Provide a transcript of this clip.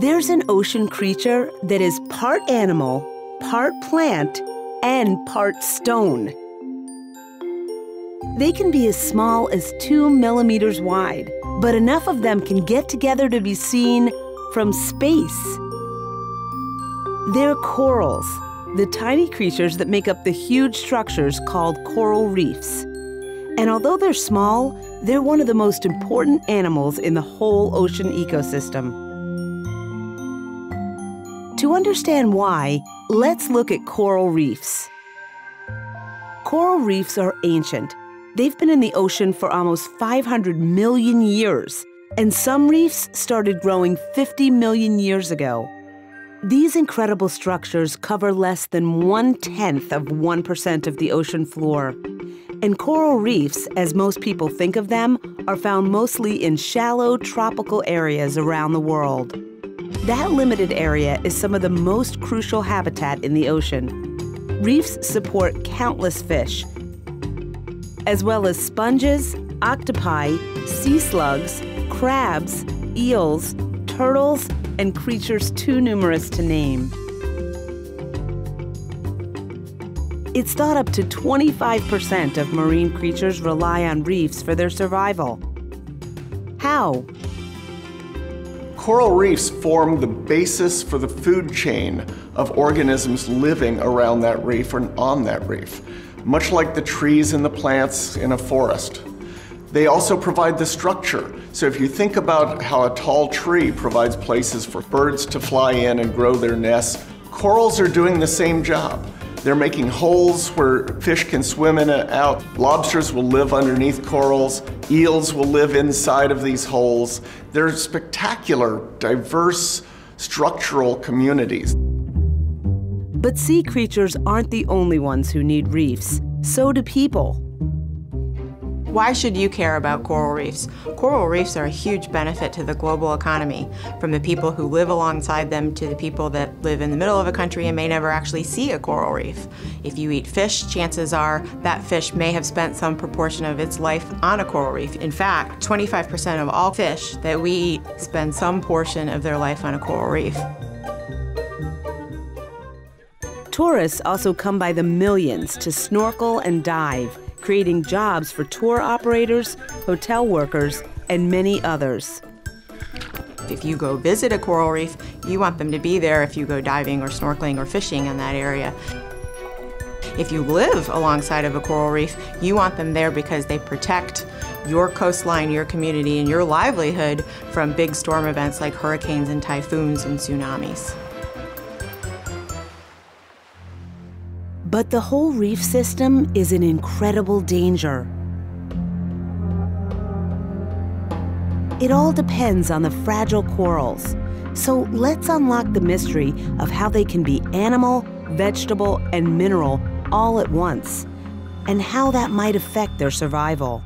There's an ocean creature that is part animal, part plant, and part stone. They can be as small as 2 millimeters wide, but enough of them can get together to be seen from space. They're corals, the tiny creatures that make up the huge structures called coral reefs. And although they're small, they're one of the most important animals in the whole ocean ecosystem. To understand why, let's look at coral reefs. Coral reefs are ancient. They've been in the ocean for almost 500 million years, and some reefs started growing 50 million years ago. These incredible structures cover less than 1/10 of 1% of the ocean floor. And coral reefs, as most people think of them, are found mostly in shallow tropical areas around the world. That limited area is some of the most crucial habitat in the ocean. Reefs support countless fish, as well as sponges, octopi, sea slugs, crabs, eels, turtles, and creatures too numerous to name. It's thought up to 25% of marine creatures rely on reefs for their survival. How? Coral reefs form the basis for the food chain of organisms living around that reef or on that reef, much like the trees and the plants in a forest. They also provide the structure. So if you think about how a tall tree provides places for birds to fly in and grow their nests, corals are doing the same job. They're making holes where fish can swim in and out. Lobsters will live underneath corals. Eels will live inside of these holes. They're spectacular, diverse, structural communities. But sea creatures aren't the only ones who need reefs. So do people. Why should you care about coral reefs? Coral reefs are a huge benefit to the global economy, from the people who live alongside them to the people that live in the middle of a country and may never actually see a coral reef. If you eat fish, chances are that fish may have spent some proportion of its life on a coral reef. In fact, 25% of all fish that we eat spend some portion of their life on a coral reef. Tourists also come by the millions to snorkel and dive, creating jobs for tour operators, hotel workers, and many others. If you go visit a coral reef, you want them to be there if you go diving or snorkeling or fishing in that area. If you live alongside of a coral reef, you want them there because they protect your coastline, your community, and your livelihood from big storm events like hurricanes and typhoons and tsunamis. But the whole reef system is in incredible danger. It all depends on the fragile corals. So let's unlock the mystery of how they can be animal, vegetable, and mineral all at once, and how that might affect their survival.